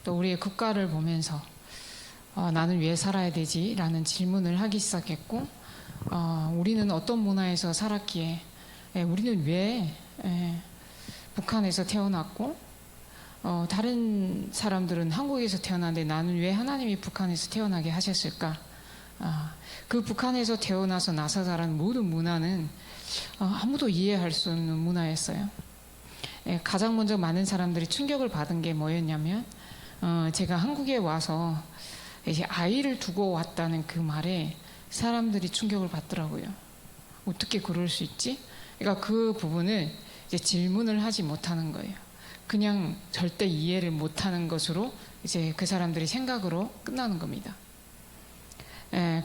또 우리의 국가를 보면서 나는 왜 살아야 되지? 라는 질문을 하기 시작했고, 우리는 어떤 문화에서 살았기에, 우리는 왜 북한에서 태어났고, 다른 사람들은 한국에서 태어났는데 나는 왜 하나님이 북한에서 태어나게 하셨을까? 그 북한에서 태어나서 나서 자란 모든 문화는 아무도 이해할 수 없는 문화였어요. 가장 먼저 많은 사람들이 충격을 받은 게 뭐였냐면, 제가 한국에 와서 이제 아이를 두고 왔다는 그 말에 사람들이 충격을 받더라고요. 어떻게 그럴 수 있지? 그러니까 그 부분을 이제 질문을 하지 못하는 거예요. 그냥 절대 이해를 못하는 것으로 이제 그 사람들이 생각으로 끝나는 겁니다.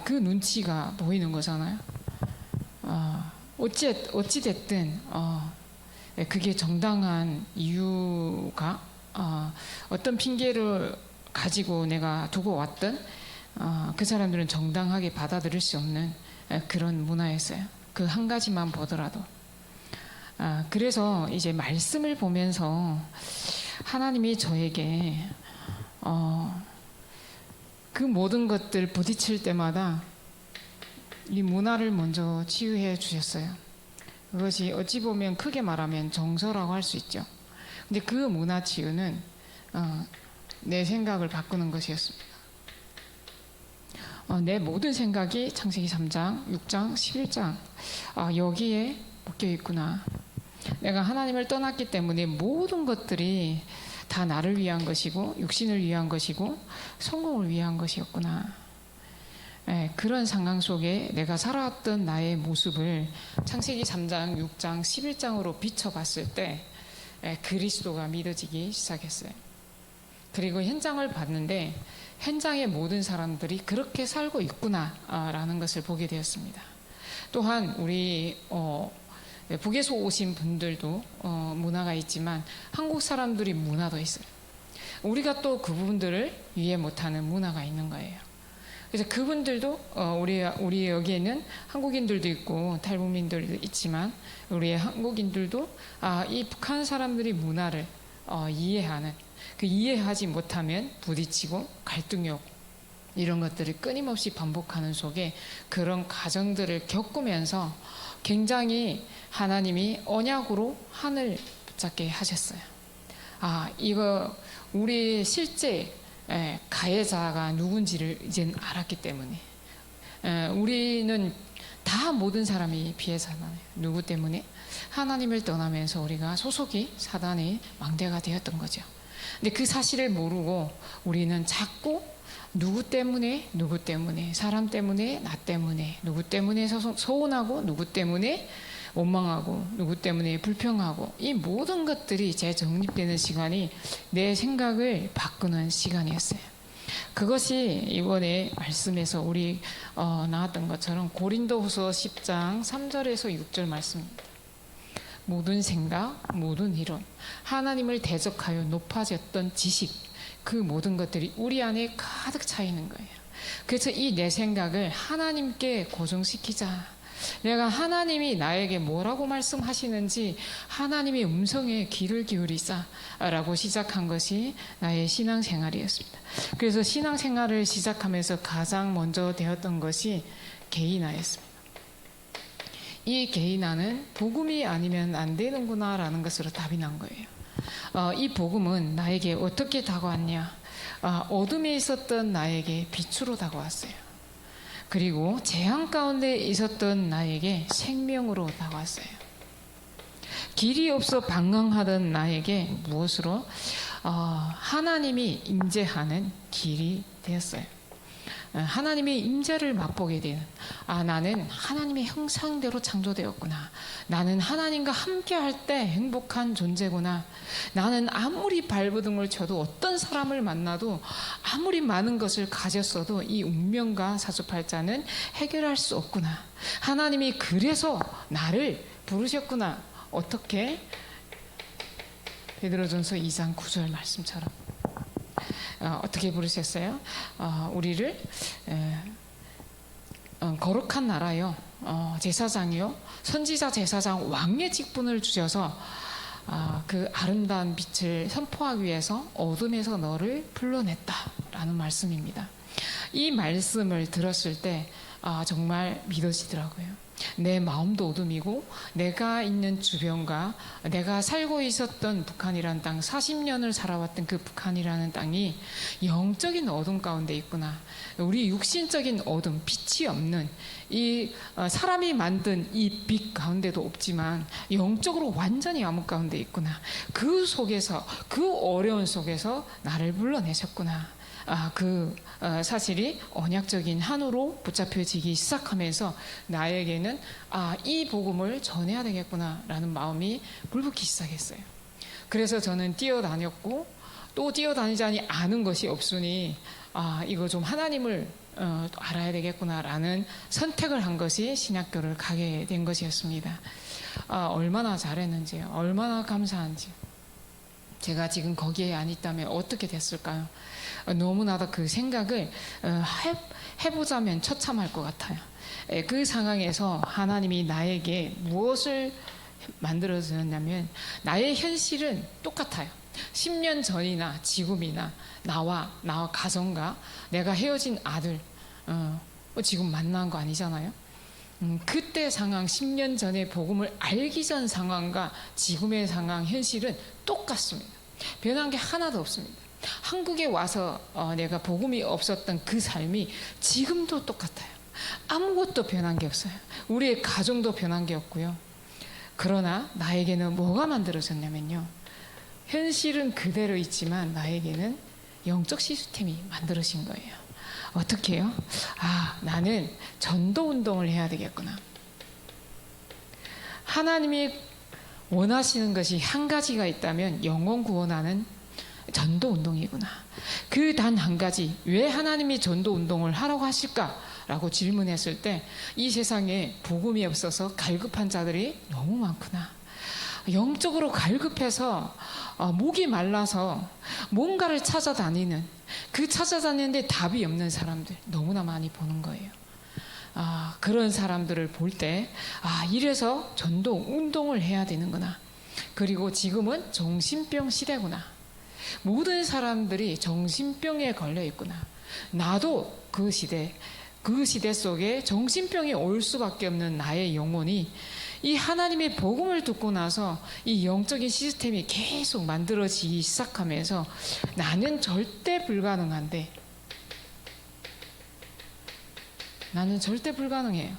그 눈치가 보이는 거잖아요. 어찌 됐든 그게 정당한 이유가 어떤 핑계를 가지고 내가 두고 왔던 그 사람들은 정당하게 받아들일 수 없는 그런 문화였어요. 그 한 가지만 보더라도. 그래서 이제 말씀을 보면서 하나님이 저에게 그 모든 것들 부딪힐 때마다 이 문화를 먼저 치유해 주셨어요. 그것이 어찌 보면 크게 말하면 정서라고 할 수 있죠. 근데 그 문화 치유는 내 생각을 바꾸는 것이었습니다. 내 모든 생각이 창세기 3장, 6장, 11장 여기에 묶여 있구나. 내가 하나님을 떠났기 때문에 모든 것들이 다 나를 위한 것이고 육신을 위한 것이고 성공을 위한 것이었구나. 그런 상황 속에 내가 살아왔던 나의 모습을 창세기 3장, 6장, 11장으로 비춰봤을 때 그리스도가 믿어지기 시작했어요. 그리고 현장을 봤는데 현장의 모든 사람들이 그렇게 살고 있구나라는 것을 보게 되었습니다. 또한 우리 북에서 오신 분들도 문화가 있지만 한국 사람들이 문화도 있어요. 우리가 또 그 부분들을 이해 못하는 문화가 있는 거예요. 그래서 그분들도 우리 여기에는 한국인들도 있고 탈북민들도 있지만 우리 한국인들도 이 북한 사람들이 문화를 이해하는 그 이해하지 못하면 부딪히고 갈등이 오고 이런 것들을 끊임없이 반복하는 속에 그런 과정들을 겪으면서 굉장히 하나님이 언약으로 하늘 붙잡게 하셨어요. 이거 우리 실제 가해자가 누군지를 이제는 알았기 때문에 우리는 다 모든 사람이 피해 살아요. 누구 때문에? 하나님을 떠나면서 우리가 소속이 사단의 망대가 되었던 거죠. 근데 그 사실을 모르고 우리는 자꾸 누구 때문에 사람 때문에 나 때문에 누구 때문에 서운하고 누구 때문에 원망하고 누구 때문에 불평하고 이 모든 것들이 재정립되는 시간이 내 생각을 바꾸는 시간이었어요. 그것이 이번에 말씀에서 우리 나왔던 것처럼 고린도후서 10장 3절에서 6절 말씀입니다. 모든 생각, 모든 이론, 하나님을 대적하여 높아졌던 지식, 그 모든 것들이 우리 안에 가득 차 있는 거예요. 그래서 이 내 생각을 하나님께 고정시키자. 내가 하나님이 나에게 뭐라고 말씀하시는지 하나님의 음성에 귀를 기울이자 라고 시작한 것이 나의 신앙생활이었습니다. 그래서 신앙생활을 시작하면서 가장 먼저 되었던 것이 개인화였습니다. 이 개인화는 복음이 아니면 안 되는구나 라는 것으로 답이 난 거예요. 이 복음은 나에게 어떻게 다가왔냐? 어둠에 있었던 나에게 빛으로 다가왔어요. 그리고 재앙 가운데 있었던 나에게 생명으로 다가왔어요. 길이 없어 방황하던 나에게 무엇으로? 하나님이 임재하는 길이 되었어요. 하나님의 임재를 맛보게 되는 나는 하나님의 형상대로 창조되었구나. 나는 하나님과 함께 할 때 행복한 존재구나. 나는 아무리 발버둥을 쳐도 어떤 사람을 만나도 아무리 많은 것을 가졌어도 이 운명과 사주팔자는 해결할 수 없구나. 하나님이 그래서 나를 부르셨구나. 어떻게? 베드로전서 2장 9절 말씀처럼 어떻게 부르셨어요? 우리를 거룩한 나라요, 제사장이요, 선지자 제사장 왕의 직분을 주셔서 그 아름다운 빛을 선포하기 위해서 어둠에서 너를 불러냈다라는 말씀입니다. 이 말씀을 들었을 때 정말 믿어지더라고요. 내 마음도 어둠이고 내가 있는 주변과 내가 살고 있었던 북한이라는 땅, 40년을 살아왔던 그 북한이라는 땅이 영적인 어둠 가운데 있구나. 우리 육신적인 어둠, 빛이 없는 이 사람이 만든 이 빛 가운데도 없지만 영적으로 완전히 암흑 가운데 있구나. 그 속에서, 그 어려운 속에서 나를 불러내셨구나. 그 사실이 언약적인 한우로 붙잡혀지기 시작하면서 나에게는 이 복음을 전해야 되겠구나라는 마음이 불붙기 시작했어요. 그래서 저는 뛰어다녔고 또 뛰어다니자니 아는 것이 없으니 이거 좀 하나님을 알아야 되겠구나라는 선택을 한 것이 신학교를 가게 된 것이었습니다. 얼마나 잘했는지요. 얼마나 감사한지. 제가 지금 거기에 안 있다면 어떻게 됐을까요? 너무나도 그 생각을 해보자면 처참할 것 같아요. 그 상황에서 하나님이 나에게 무엇을 만들어 주셨냐면 나의 현실은 똑같아요. 10년 전이나 지금이나 나와 가정과 내가 헤어진 아들 지금 만난 거 아니잖아요. 그때 상황, 10년 전에 복음을 알기 전 상황과 지금의 상황, 현실은 똑같습니다. 변한 게 하나도 없습니다. 한국에 와서 내가 복음이 없었던 그 삶이 지금도 똑같아요. 아무것도 변한 게 없어요. 우리의 가정도 변한 게 없고요. 그러나 나에게는 뭐가 만들어졌냐면요, 현실은 그대로 있지만 나에게는 영적 시스템이 만들어진 거예요. 어떻게 해요? 나는 전도 운동을 해야 되겠구나. 하나님이 원하시는 것이 한 가지가 있다면 영혼 구원하는 전도 운동이구나. 그 단 한 가지, 왜 하나님이 전도 운동을 하라고 하실까라고 질문했을 때 이 세상에 복음이 없어서 갈급한 자들이 너무 많구나. 영적으로 갈급해서 목이 말라서 뭔가를 찾아다니는, 그 찾아다니는데 답이 없는 사람들 너무나 많이 보는 거예요. 그런 사람들을 볼 때 이래서 전도 운동을 해야 되는구나. 그리고 지금은 정신병 시대구나. 모든 사람들이 정신병에 걸려 있구나. 나도 그 시대 속에 정신병이 올 수밖에 없는 나의 영혼이 이 하나님의 복음을 듣고 나서 이 영적인 시스템이 계속 만들어지기 시작하면서 나는 절대 불가능한데, 나는 절대 불가능해요.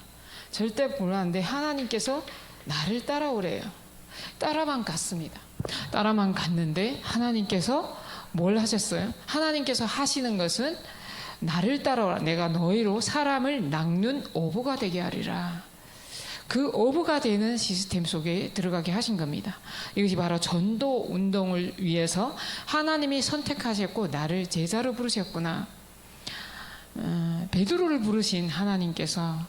절대 불가능한데 하나님께서 나를 따라오래요. 따라만 갔습니다. 따라만 갔는데 하나님께서 뭘 하셨어요? 하나님께서 하시는 것은 나를 따라오라. 내가 너희로 사람을 낚는 어부가 되게 하리라. 그 어부가 되는 시스템 속에 들어가게 하신 겁니다. 이것이 바로 전도 운동을 위해서 하나님이 선택하셨고 나를 제자로 부르셨구나. 베드로를 부르신 하나님께서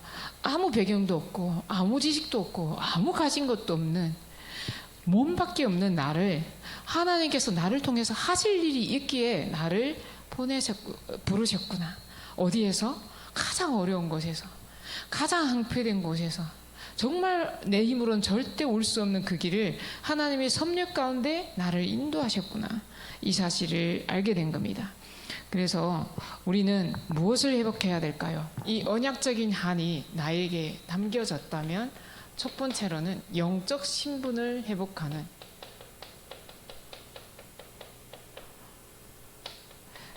아무 배경도 없고 아무 지식도 없고 아무 가진 것도 없는 몸밖에 없는 나를 하나님께서 나를 통해서 하실 일이 있기에 나를 부르셨구나. 어디에서? 가장 어려운 곳에서, 가장 황폐된 곳에서, 정말 내 힘으로는 절대 올 수 없는 그 길을 하나님의 섭렵 가운데 나를 인도하셨구나. 이 사실을 알게 된 겁니다. 그래서 우리는 무엇을 회복해야 될까요? 이 언약적인 한이 나에게 담겨졌다면 첫 번째로는 영적 신분을 회복하는,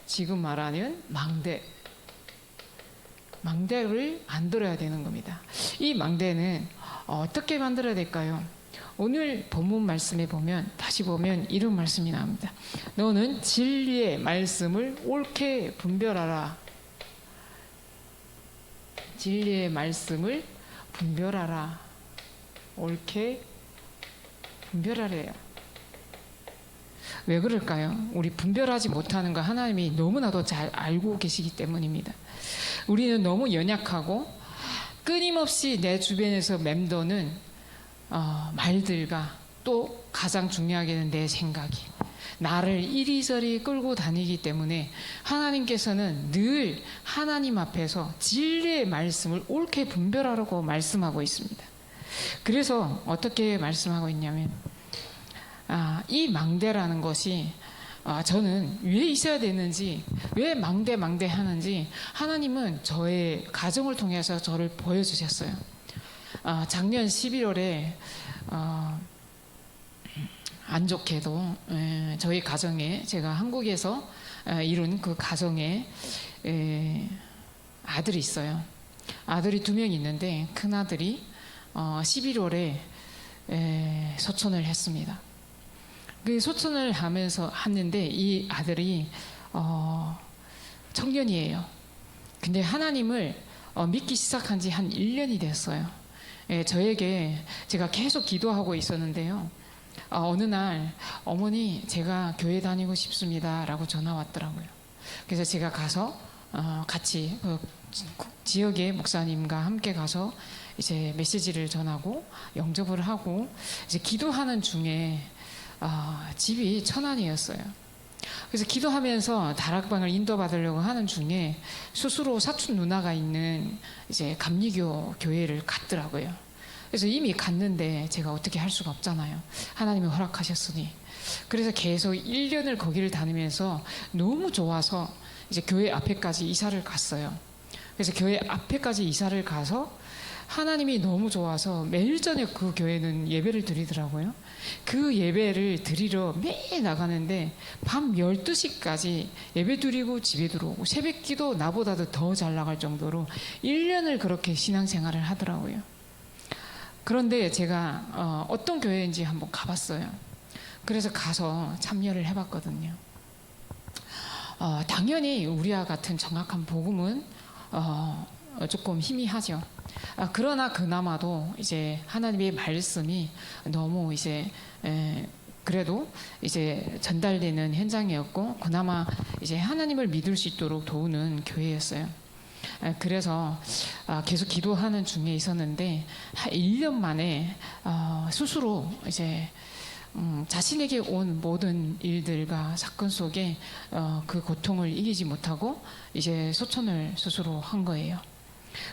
지금 말하는 망대를 만들어야 되는 겁니다. 이 망대는 어떻게 만들어야 될까요? 오늘 본문 말씀에 보면, 다시 보면 이런 말씀이 나옵니다. 너는 진리의 말씀을 옳게 분별하라. 진리의 말씀을 분별하라. 옳게 분별하래요. 왜 그럴까요? 우리 분별하지 못하는 거 하나님이 너무나도 잘 알고 계시기 때문입니다. 우리는 너무 연약하고 끊임없이 내 주변에서 맴도는 말들과 또 가장 중요하게는 내 생각이 나를 이리저리 끌고 다니기 때문에 하나님께서는 늘 하나님 앞에서 진리의 말씀을 옳게 분별하라고 말씀하고 있습니다. 그래서 어떻게 말씀하고 있냐면 이 망대라는 것이 저는 왜 있어야 되는지, 왜 망대 하는지 하나님은 저의 가정을 통해서 저를 보여주셨어요. 작년 11월에 안 좋게도 저희 가정에, 제가 한국에서 이룬 그 가정에 아들이 있어요. 아들이 2명 있는데 큰아들이 11월에 소천을 했습니다. 그 소천을 했는데 이 아들이 청년이에요. 근데 하나님을 믿기 시작한 지 한 1년이 됐어요. 저에게 제가 계속 기도하고 있었는데요. 어느 날 어머니, 제가 교회 다니고 싶습니다 라고 전화 왔더라고요. 그래서 제가 가서 같이 그 지역의 목사님과 함께 가서 이제 메시지를 전하고 영접을 하고 이제 기도하는 중에 집이 천안이었어요. 그래서 기도하면서 다락방을 인도받으려고 하는 중에 스스로 사촌 누나가 있는 이제 감리교 교회를 갔더라고요. 그래서 이미 갔는데 제가 어떻게 할 수가 없잖아요. 하나님이 허락하셨으니. 그래서 계속 1년을 거기를 다니면서 너무 좋아서 이제 교회 앞에까지 이사를 갔어요. 그래서 교회 앞에까지 이사를 가서 하나님이 너무 좋아서 매일 저녁 그 교회는 예배를 드리더라고요. 그 예배를 드리러 매일 나가는데 밤 12시까지 예배 드리고 집에 들어오고, 새벽 기도 나보다도 더 잘 나갈 정도로 1년을 그렇게 신앙생활을 하더라고요. 그런데 제가 어떤 교회인지 한번 가봤어요. 그래서 가서 참여를 해봤거든요. 당연히 우리와 같은 정확한 복음은 조금 희미하죠. 그러나 그나마도 이제 하나님의 말씀이 너무 이제 그래도 이제 전달되는 현장이었고, 그나마 이제 하나님을 믿을 수 있도록 도우는 교회였어요. 그래서 계속 기도하는 중에 있었는데 1년 만에 스스로 이제 자신에게 온 모든 일들과 사건 속에 그 고통을 이기지 못하고 이제 소천을 스스로 한 거예요.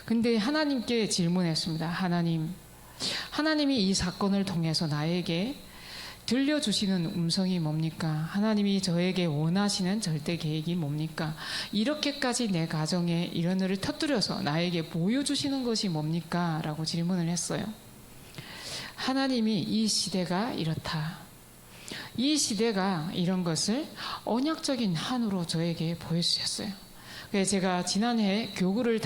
근데 하나님께 질문했습니다. 하나님이 이 사건을 통해서 나에게 들려주시는 음성이 뭡니까? 하나님이 저에게 원하시는 절대 계획이 뭡니까? 이렇게까지 내 가정에 이런 일을 터뜨려서 나에게 보여주시는 것이 뭡니까? 라고 질문을 했어요. 하나님이 이 시대가 이렇다, 이 시대가 이런 것을 언약적인 한으로 저에게 보여주셨어요. 그래서 제가 지난해 교구를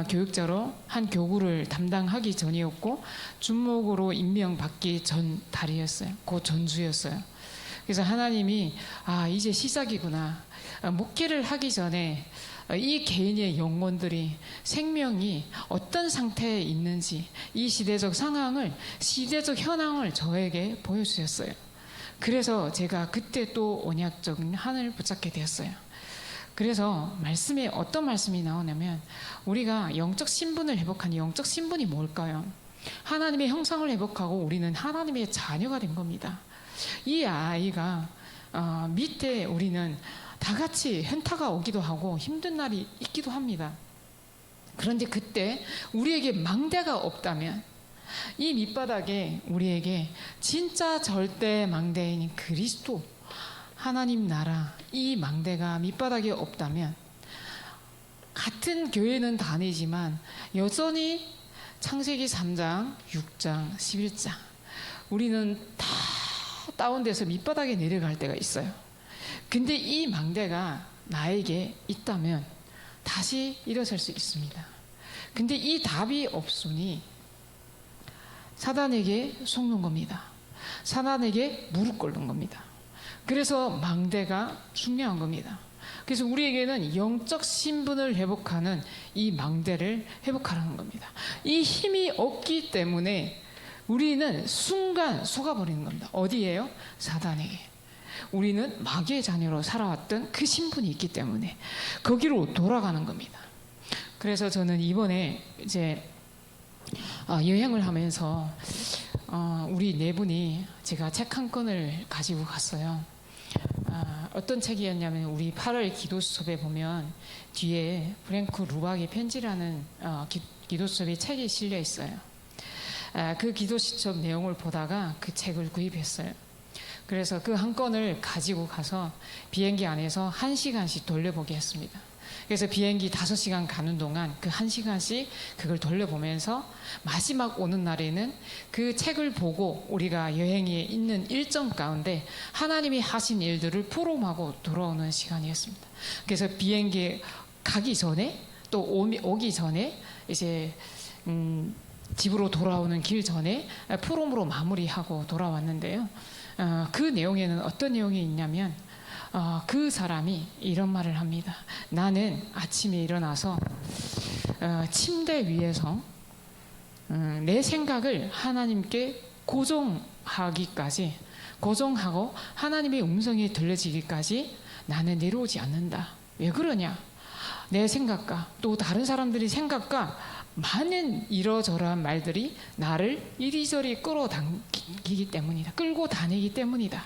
교육자로 한 교구를 담당하기 전이었고, 준목으로 임명받기 전 달이었어요. 그 전주였어요. 그래서 하나님이 이제 시작이구나. 목회를 하기 전에 이 개인의 영혼들이, 생명이 어떤 상태에 있는지, 이 시대적 상황을, 시대적 현황을 저에게 보여주셨어요. 그래서 제가 그때 또 언약적인 한을 붙잡게 되었어요. 그래서 말씀에 어떤 말씀이 나오냐면, 우리가 영적 신분을 회복한 영적 신분이 뭘까요? 하나님의 형상을 회복하고 우리는 하나님의 자녀가 된 겁니다. 이 아이가 밑에 우리는 다 같이 현타가 오기도 하고 힘든 날이 있기도 합니다. 그런데 그때 우리에게 망대가 없다면, 이 밑바닥에 우리에게 진짜 절대 망대인 그리스도, 하나님 나라, 이 망대가 밑바닥에 없다면, 같은 교회는 다니지만 여전히 창세기 3장, 6장, 11장 우리는 다 다운돼서 밑바닥에 내려갈 때가 있어요. 근데 이 망대가 나에게 있다면 다시 일어설 수 있습니다. 근데 이 답이 없으니 사단에게 속는 겁니다. 사단에게 무릎 꿇는 겁니다. 그래서 망대가 중요한 겁니다. 그래서 우리에게는 영적 신분을 회복하는 이 망대를 회복하라는 겁니다. 이 힘이 없기 때문에 우리는 순간 속아버리는 겁니다. 어디에요? 사단에게. 우리는 마귀의 자녀로 살아왔던 그 신분이 있기 때문에 거기로 돌아가는 겁니다. 그래서 저는 이번에 이제 여행을 하면서 우리 네 분이, 제가 책 한 권을 가지고 갔어요. 어떤 책이었냐면, 우리 8월 기도 수첩에 보면 뒤에 프랭크 루박의 편지라는 기도 수첩의 책이 실려 있어요. 그 기도 수첩 내용을 보다가 그 책을 구입했어요. 그래서 그 한 건을 가지고 가서 비행기 안에서 1시간씩 돌려보게 했습니다. 그래서 비행기 5시간 가는 동안 그 1시간씩 그걸 돌려보면서 마지막 오는 날에는 그 책을 보고 우리가 여행에 있는 일정 가운데 하나님이 하신 일들을 포럼하고 돌아오는 시간이었습니다. 그래서 비행기 가기 전에 또 오기 전에 이제 집으로 돌아오는 길 전에 포럼으로 마무리하고 돌아왔는데요. 그 내용에는 어떤 내용이 있냐면 그 사람이 이런 말을 합니다. 나는 아침에 일어나서 침대 위에서 내 생각을 하나님께 고정하고 하나님의 음성이 들려지기까지 나는 내려오지 않는다. 왜 그러냐? 내 생각과 또 다른 사람들의 생각과 많은 이러저러한 말들이 나를 이리저리 끌고 다니기 때문이다.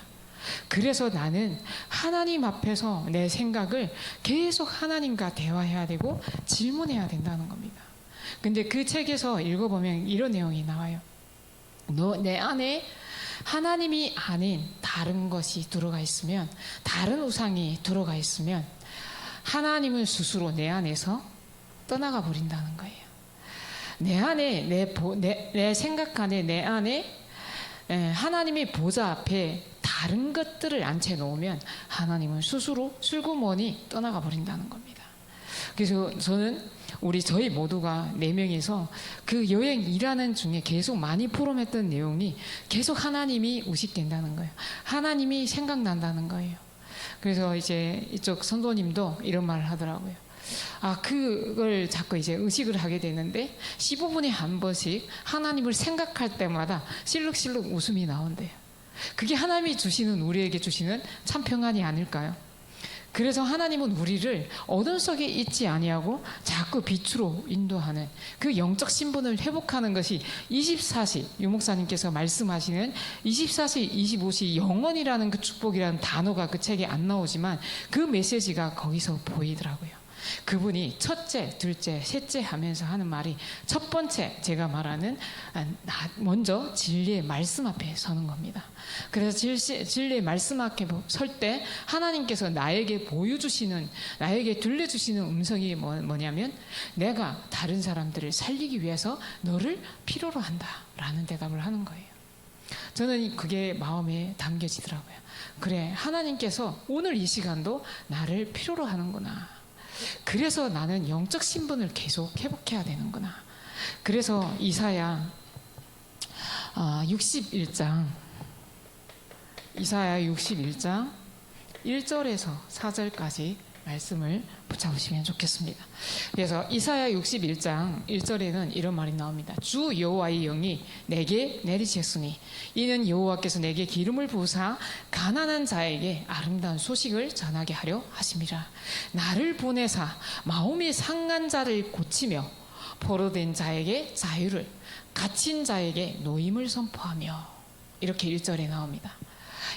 그래서 나는 하나님 앞에서 내 생각을 계속 하나님과 대화해야 되고 질문해야 된다는 겁니다. 근데 그 책에서 읽어보면 이런 내용이 나와요. 내 안에 하나님이 아닌 다른 것이 들어가 있으면, 다른 우상이 들어가 있으면 하나님은 스스로 내 안에서 떠나가 버린다는 거예요. 내 안에 내 생각 안에 내 안에 하나님의 보좌 앞에 다른 것들을 앉혀놓으면 하나님은 스스로 슬그머니 떠나가 버린다는 겁니다. 그래서 저희 모두가 4명이서 그 여행 일하는 중에 계속 많이 포럼했던 내용이 계속 하나님이 의식된다는 거예요. 하나님이 생각난다는 거예요. 그래서 이제 이쪽 선도님도 이런 말을 하더라고요. 그걸 자꾸 이제 의식을 하게 되는데 15분에 한 번씩 하나님을 생각할 때마다 실룩실룩 웃음이 나온대요. 그게 하나님이 우리에게 주시는 참 평안이 아닐까요? 그래서 하나님은 우리를 어둠 속에 있지 아니하고 자꾸 빛으로 인도하는 그 영적 신분을 회복하는 것이 24시, 유 목사님께서 말씀하시는 24시, 25시 영원이라는 그 축복이라는 단어가 그 책에 안 나오지만 그 메시지가 거기서 보이더라고요. 그분이 첫째, 둘째, 셋째 하면서 하는 말이 첫 번째 제가 말하는 먼저 진리의 말씀 앞에 서는 겁니다. 그래서 진리의 말씀 앞에 설 때 하나님께서 나에게 나에게 들려주시는 음성이 뭐냐면 내가 다른 사람들을 살리기 위해서 너를 필요로 한다 라는 대답을 하는 거예요. 저는 그게 마음에 담겨지더라고요. 그래, 하나님께서 오늘 이 시간도 나를 필요로 하는구나. 그래서 나는 영적 신분을 계속 회복해야 되는구나. 그래서 이사야 61장 1절에서 4절까지 말씀을 붙잡으시면 좋겠습니다. 그래서 이사야 61장 1절에는 이런 말이 나옵니다. 주 여호와의 영이 내게 내리셨으니 이는 여호와께서 내게 기름을 부으사 가난한 자에게 아름다운 소식을 전하게 하려 하심이라. 나를 보내사 마음이 상한 자를 고치며 포로된 자에게 자유를, 갇힌 자에게 노임을 선포하며, 이렇게 1절에 나옵니다.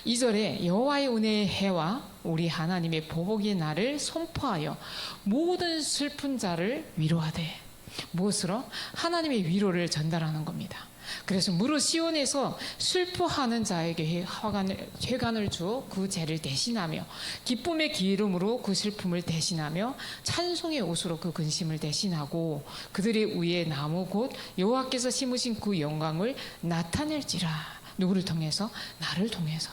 2절에 여호와의 은혜의 해와 우리 하나님의 보복의 날을 선포하여 모든 슬픈 자를 위로하되, 무엇으로? 하나님의 위로를 전달하는 겁니다. 그래서 무릇 시온에서 슬퍼하는 자에게 회관을 주어 그 죄를 대신하며 기쁨의 기름으로 그 슬픔을 대신하며 찬송의 옷으로 그 근심을 대신하고 그들의 위에 나무 곧 여호와께서 심으신 그 영광을 나타낼지라. 누구를 통해서? 나를 통해서.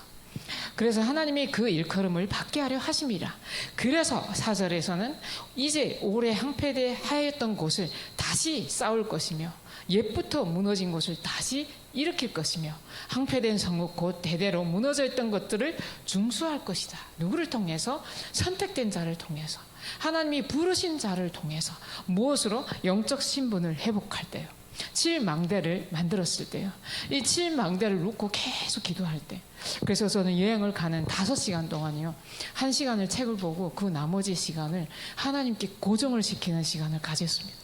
그래서 하나님이 그 일컬음을 받게 하려 하심이라. 그래서 4절에서는 이제 오래 항폐하였던 곳을 다시 쌓을 것이며 옛부터 무너진 곳을 다시 일으킬 것이며 항폐된 성읍 곧 대대로 무너져 있던 것들을 중수할 것이다. 누구를 통해서? 선택된 자를 통해서, 하나님이 부르신 자를 통해서. 무엇으로? 영적 신분을 회복할 때요. 7망대를 만들었을 때요. 이 7망대를 놓고 계속 기도할 때. 그래서 저는 여행을 가는 5시간 동안이요, 1시간을 책을 보고 그 나머지 시간을 하나님께 고정을 시키는 시간을 가졌습니다.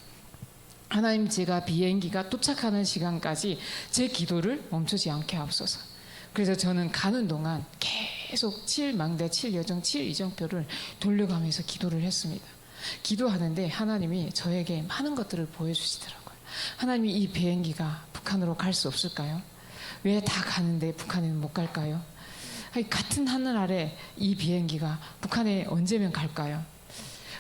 하나님, 제가 비행기가 도착하는 시간까지 제 기도를 멈추지 않게 하옵소서. 그래서 저는 가는 동안 계속 7망대, 7여정, 7이정표를 돌려가면서 기도를 했습니다. 기도하는데 하나님이 저에게 많은 것들을 보여주시더라고요. 하나님이 이 비행기가 북한으로 갈 수 없을까요? 왜 다 가는데 북한에는 못 갈까요? 같은 하늘 아래 이 비행기가 북한에 언제면 갈까요?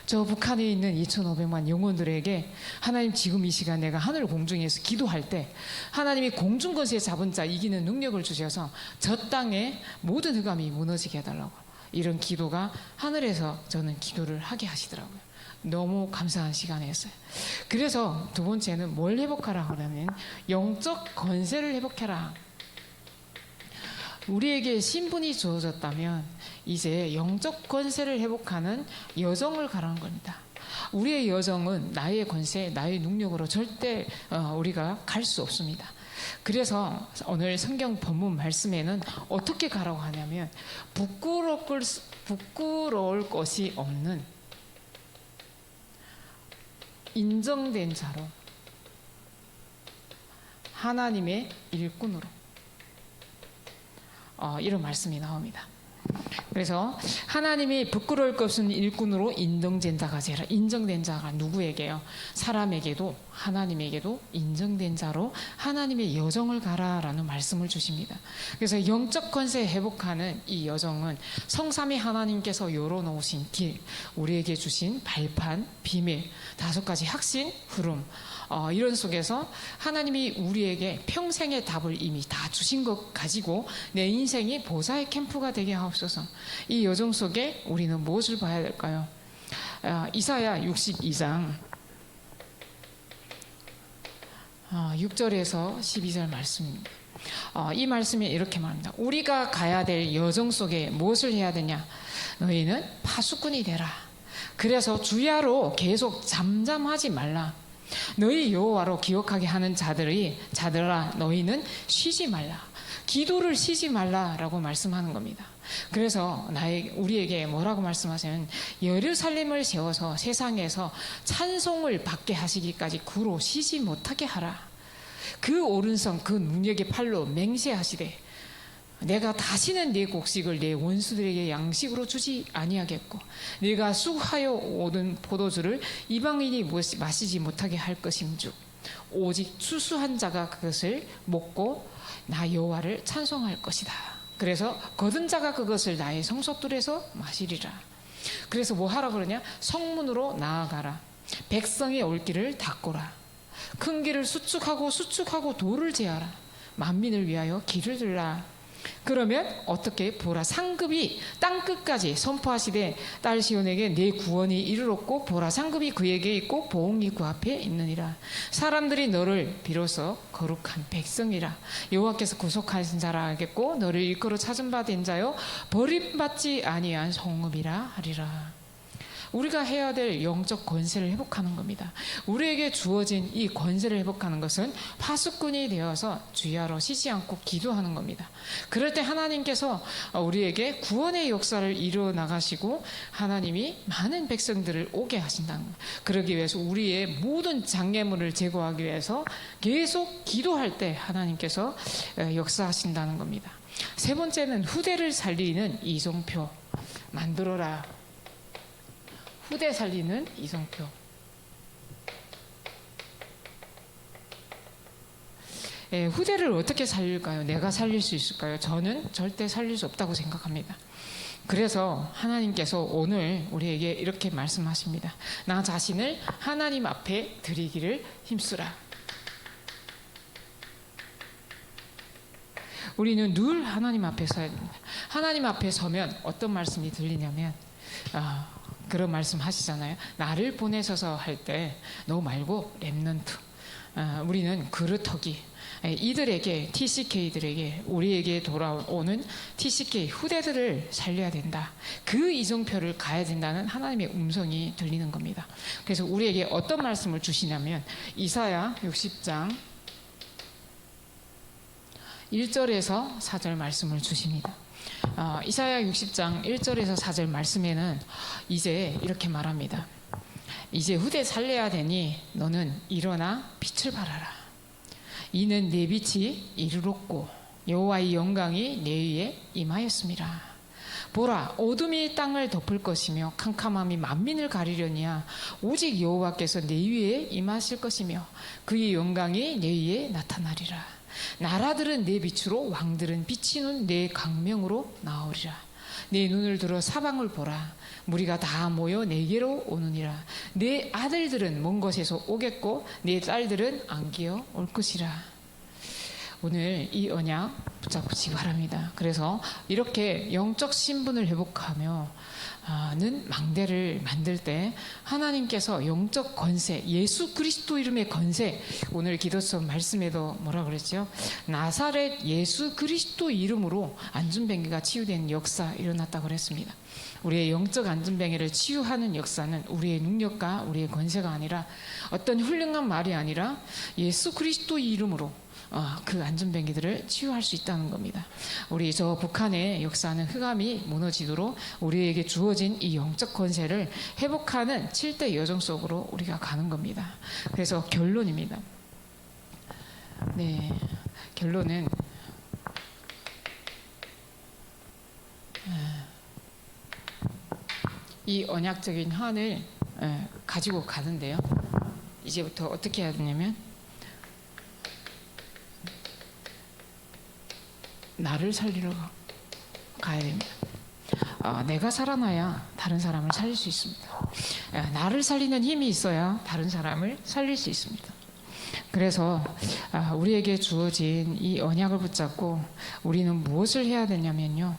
저 북한에 있는 2,500만 영혼들에게 하나님 지금 이 시간 내가 하늘 공중에서 기도할 때 하나님이 공중 권세 잡은 자 이기는 능력을 주셔서 저 땅에 모든 흑암이 무너지게 해달라고 이런 기도가 하늘에서 저는 기도를 하게 하시더라고요. 너무 감사한 시간이었어요. 그래서 두 번째는 뭘 회복하라 하면 영적 권세를 회복해라. 우리에게 신분이 주어졌다면 이제 영적 권세를 회복하는 여정을 가라는 겁니다. 우리의 여정은 나의 권세, 나의 능력으로 절대 우리가 갈 수 없습니다. 그래서 오늘 성경 본문 말씀에는 어떻게 가라고 하냐면 부끄러울 것이 없는 인정된 자로 하나님의 일꾼으로 이런 말씀이 나옵니다. 그래서 하나님이 부끄러울 것 없는 일꾼으로 인정된 자가 되라. 인정된 자가 누구에게요? 사람에게도 하나님에게도 인정된 자로 하나님의 여정을 가라라는 말씀을 주십니다. 그래서 영적 권세 회복하는 이 여정은 성삼위 하나님께서 열어놓으신 길, 우리에게 주신 발판, 비밀, 5가지 확신, 흐름, 이런 속에서 하나님이 우리에게 평생의 답을 이미 다 주신 것 가지고 내 인생이 보좌의 캠프가 되게 하옵소서. 이 여정 속에 우리는 무엇을 봐야 될까요? 이사야 62장 6절에서 12절 말씀입니다. 이 말씀에 이렇게 말합니다. 우리가 가야 될 여정 속에 무엇을 해야 되냐? 너희는 파수꾼이 되라. 그래서 주야로 계속 잠잠하지 말라. 너희 여호와로 기억하게 하는 자들아 너희는 쉬지 말라. 기도를 쉬지 말라라고 말씀하는 겁니다. 그래서 우리에게 뭐라고 말씀하시면 예루살렘을 세워서 세상에서 찬송을 받게 하시기까지 그로 쉬지 못하게 하라. 그 오른손 그 능력의 팔로 맹세하시되 내가 다시는 네 곡식을 내 원수들에게 양식으로 주지 아니하겠고 네가 수하여 오든 포도주를 이방인이 마시지 못하게 할 것임즉 오직 추수한 자가 그것을 먹고 나 여호와를 찬송할 것이다. 그래서 거둔 자가 그것을 나의 성소들에서 마시리라. 그래서 뭐 하라 그러냐? 성문으로 나아가라. 백성의 올 길을 닦고라. 큰 길을 수축하고 돌을 제하라. 만민을 위하여 길을 들라. 그러면 어떻게 보라 상급이 땅끝까지 선포하시되 딸 시온에게 내 구원이 이르렀고 보라 상급이 그에게 있고 보응이 그 앞에 있느니라. 사람들이 너를 비로소 거룩한 백성이라 여호와께서 구속하신 자라 하겠고 너를 일컬어 찾은 바 된 자요 버림받지 아니한 성읍이라 하리라. 우리가 해야 될 영적 권세를 회복하는 겁니다. 우리에게 주어진 이 권세를 회복하는 것은 파수꾼이 되어서 주야로 쉬지 않고 기도하는 겁니다. 그럴 때 하나님께서 우리에게 구원의 역사를 이루어 나가시고 하나님이 많은 백성들을 오게 하신다는 거예요. 그러기 위해서 우리의 모든 장애물을 제거하기 위해서 계속 기도할 때 하나님께서 역사하신다는 겁니다. 세 번째는 후대를 살리는 이정표 만들어라. 후대 살리는 이정표. 후대를 어떻게 살릴까요? 내가 살릴 수 있을까요? 저는 절대 살릴 수 없다고 생각합니다. 그래서 하나님께서 오늘 우리에게 이렇게 말씀하십니다. 나 자신을 하나님 앞에 드리기를 힘쓰라. 우리는 늘 하나님 앞에 서야 됩니다. 하나님 앞에 서면 어떤 말씀이 들리냐면 그런 말씀 하시잖아요. 나를 보내셔서 할 때 너 말고 렘넌트. 우리는 그릇터기. 이들에게 TCK들에게 우리에게 돌아오는 TCK 후대들을 살려야 된다. 그 이정표를 가야 된다는 하나님의 음성이 들리는 겁니다. 그래서 우리에게 어떤 말씀을 주시냐면 이사야 60장 1절에서 4절 말씀을 주십니다. 이사야 60장 1절에서 4절 말씀에는 이제 이렇게 말합니다. 이제 후대 살려야 되니 너는 일어나 빛을 발하라. 이는 내 빛이 이르렀고 여호와의 영광이 내 위에 임하였습니다. 보라 어둠이 땅을 덮을 것이며 캄캄함이 만민을 가리려니와 오직 여호와께서 내 위에 임하실 것이며 그의 영광이 내 위에 나타나리라. 나라들은 내 빛으로, 왕들은 비치는 내 강명으로 나오리라. 내 눈을 들어 사방을 보라. 무리가 다 모여 내게로 오느니라. 내 아들들은 먼 곳에서 오겠고 내 딸들은 안기어 올 것이라. 오늘 이 언약 붙잡으시기 바랍니다. 그래서 이렇게 영적 신분을 회복하며 는 망대를 만들 때 하나님께서 영적 권세, 예수 그리스도 이름의 권세, 오늘 기도서 말씀에도 뭐라 그랬죠? 나사렛 예수 그리스도 이름으로 안전병기가 치유되는 역사 일어났다고 그랬습니다. 우리의 영적 안전병기를 치유하는 역사는 우리의 능력과 우리의 권세가 아니라 어떤 훌륭한 말이 아니라 예수 그리스도 이름으로 그 안전병기들을 치유할 수 있다는 겁니다. 우리 저 북한의 역사는 흑암이 무너지도록 우리에게 주어진 이 영적 권세를 회복하는 7대 여정 속으로 우리가 가는 겁니다. 그래서 결론입니다. 네, 결론은 이 언약적인 한을 가지고 가는데요. 이제부터 어떻게 해야 되냐면 나를 살리러 가야 됩니다. 내가 살아나야 다른 사람을 살릴 수 있습니다. 나를 살리는 힘이 있어야 다른 사람을 살릴 수 있습니다. 그래서 우리에게 주어진 이 언약을 붙잡고 우리는 무엇을 해야 되냐면요.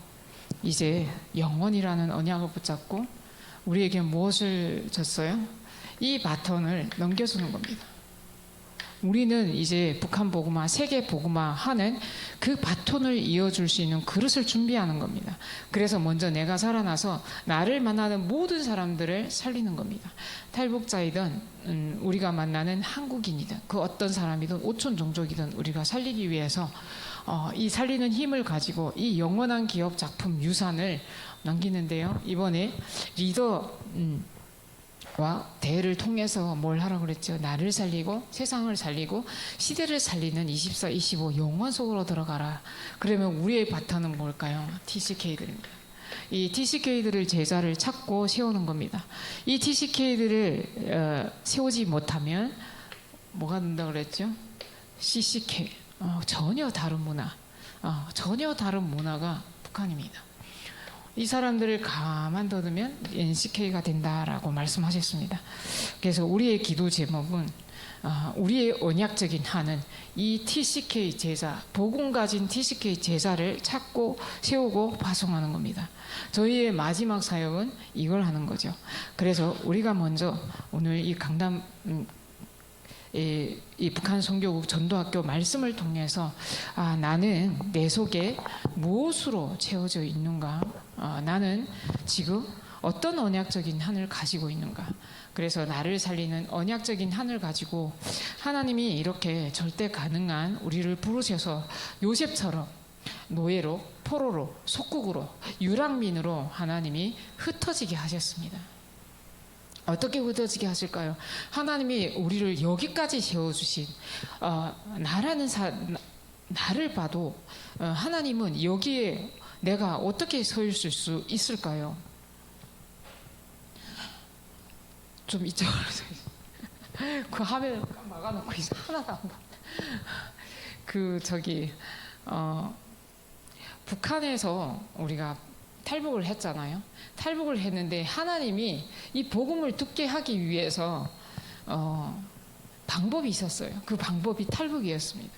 이제 영원이라는 언약을 붙잡고 우리에게 무엇을 줬어요? 이 바톤을 넘겨주는 겁니다. 우리는 이제 북한 복음화, 세계 복음화 하는 그 바톤을 이어줄 수 있는 그릇을 준비하는 겁니다. 그래서 먼저 내가 살아나서 나를 만나는 모든 사람들을 살리는 겁니다. 탈북자이든 우리가 만나는 한국인이든 그 어떤 사람이든 오촌 종족이든 우리가 살리기 위해서 이 살리는 힘을 가지고 이 영원한 기업 작품 유산을 남기는데요. 이번에 리더 와 대회를 통해서 뭘 하라고 그랬죠? 나를 살리고 세상을 살리고 시대를 살리는 24, 25 영원 속으로 들어가라. 그러면 우리의 바탕은 뭘까요? TCK들입니다. 이 TCK들을 제자를 찾고 세우는 겁니다. 이 TCK들을 세우지 못하면 뭐가 된다고 그랬죠? CCK. 전혀 다른 문화. 전혀 다른 문화가 북한입니다. 이 사람들을 가만둬두면 NCK가 된다라고 말씀하셨습니다. 그래서 우리의 기도 제목은 우리의 언약적인 한은 이 TCK 제자, 복음 가진 TCK 제자를 찾고 세우고 파송하는 겁니다. 저희의 마지막 사역은 이걸 하는 거죠. 그래서 우리가 먼저 오늘 이 강남 이 북한 선교국 전도학교 말씀을 통해서 나는 내 속에 무엇으로 채워져 있는가? 나는 지금 어떤 언약적인 한을 가지고 있는가? 그래서 나를 살리는 언약적인 한을 가지고 하나님이 이렇게 절대 가능한 우리를 부르셔서 요셉처럼 노예로, 포로로, 속국으로, 유랑민으로 하나님이 흩어지게 하셨습니다. 어떻게 흩어지게 하실까요? 하나님이 우리를 여기까지 세워주신 나를 봐도 하나님은 여기에 내가 어떻게 서 있을 수 있을까요? 좀 이쪽으로 서 있어요. 그 화면 막아놓고 있어. 하나도 안 봐. 북한에서 우리가 탈북을 했잖아요. 탈북을 했는데 하나님이 이 복음을 듣게 하기 위해서 방법이 있었어요. 그 방법이 탈북이었습니다.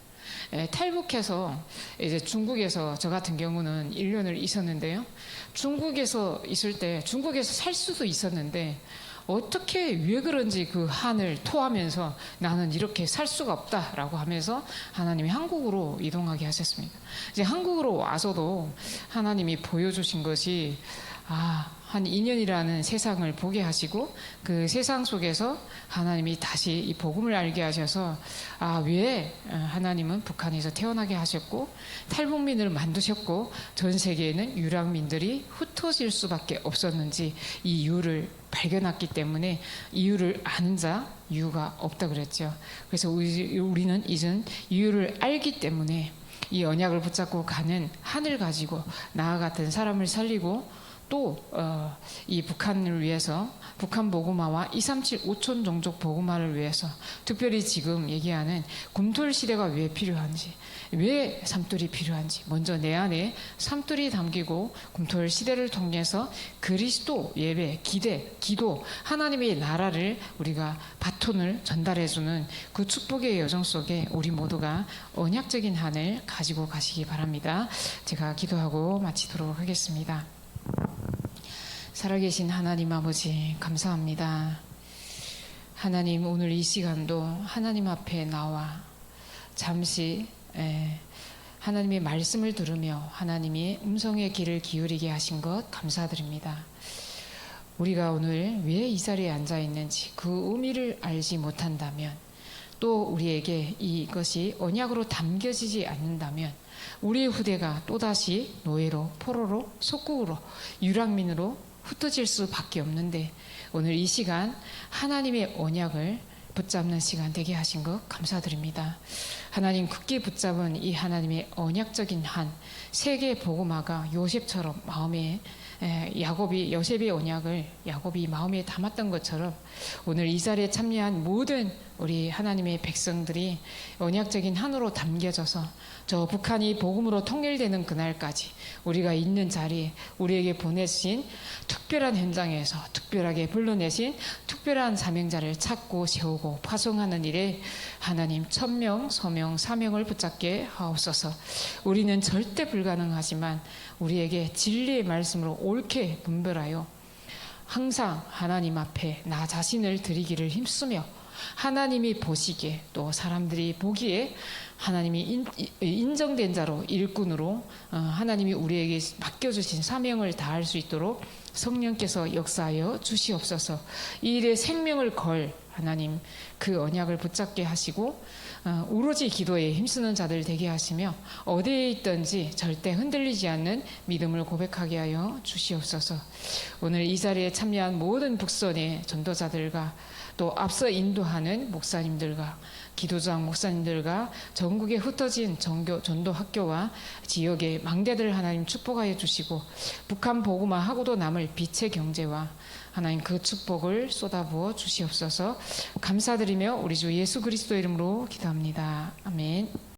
탈북해서 이제 중국에서 저 같은 경우는 1년을 있었는데요. 중국에서 있을 때 중국에서 살 수도 있었는데 어떻게 왜 그런지 그 한을 토하면서 나는 이렇게 살 수가 없다라고 하면서 하나님이 한국으로 이동하게 하셨습니다. 이제 한국으로 와서도 하나님이 보여주신 것이 한 2년이라는 세상을 보게 하시고 그 세상 속에서 하나님이 다시 이 복음을 알게 하셔서 왜 하나님은 북한에서 태어나게 하셨고 탈북민을 만드셨고 전 세계에는 유랑민들이 흩어질 수밖에 없었는지 이 이유를 발견했기 때문에 이유를 아는 자 이유가 없다 그랬죠. 그래서 우리는 이젠 이유를 알기 때문에 이 언약을 붙잡고 가는 한을 가지고 나와 같은 사람을 살리고 또 이 북한을 위해서 북한 보고마와 237 5천 종족 보고마를 위해서 특별히 지금 얘기하는 곰돌 시대가 왜 필요한지, 왜 삼돌이 필요한지, 먼저 내 안에 삼돌이 담기고 곰돌 시대를 통해서 그리스도 예배, 기도, 하나님의 나라를 우리가 바톤을 전달해주는 그 축복의 여정 속에 우리 모두가 언약적인 한을 가지고 가시기 바랍니다. 제가 기도하고 마치도록 하겠습니다. 살아계신 하나님 아버지, 감사합니다. 하나님, 오늘 이 시간도 하나님 앞에 나와 잠시 하나님의 말씀을 들으며 하나님의 음성의 귀를 기울이게 하신 것 감사드립니다. 우리가 오늘 왜 이 자리에 앉아 있는지 그 의미를 알지 못한다면, 또 우리에게 이것이 언약으로 담겨지지 않는다면 우리의 후대가 또다시 노예로, 포로로, 속국으로, 유랑민으로 흩어질 수밖에 없는데, 오늘 이 시간 하나님의 언약을 붙잡는 시간 되게 하신 것 감사드립니다. 하나님 굳게 붙잡은 이 하나님의 언약적인 한 세계 복음화가 요셉처럼 마음에 요셉의 언약을 야곱이 마음에 담았던 것처럼 오늘 이 자리에 참여한 모든 우리 하나님의 백성들이 언약적인 한으로 담겨져서 저 북한이 복음으로 통일되는 그날까지 우리가 있는 자리에 우리에게 보내신 특별한 현장에서 특별하게 불러내신 특별한 사명자를 찾고 세우고 파송하는 일에 하나님 천명, 서명, 사명을 붙잡게 하옵소서. 우리는 절대 불가능하지만 우리에게 진리의 말씀으로 옳게 분별하여 항상 하나님 앞에 나 자신을 드리기를 힘쓰며 하나님이 보시기에 또 사람들이 보기에 하나님이 인정된 자로 일꾼으로 하나님이 우리에게 맡겨주신 사명을 다할 수 있도록 성령께서 역사하여 주시옵소서. 이 일에 생명을 걸 하나님 그 언약을 붙잡게 하시고 오로지 기도에 힘쓰는 자들 되게 하시며 어디에 있든지 절대 흔들리지 않는 믿음을 고백하게 하여 주시옵소서. 오늘 이 자리에 참여한 모든 북선의 전도자들과 또 앞서 인도하는 목사님들과 기도장 목사님들과 전국에 흩어진 전도 학교와 지역의 망대들 하나님 축복하여 주시고 북한 복음화 하고도 남을 빛의 경제와 하나님 그 축복을 쏟아부어 주시옵소서. 감사드리며 우리 주 예수 그리스도 이름으로 기도합니다. 아멘.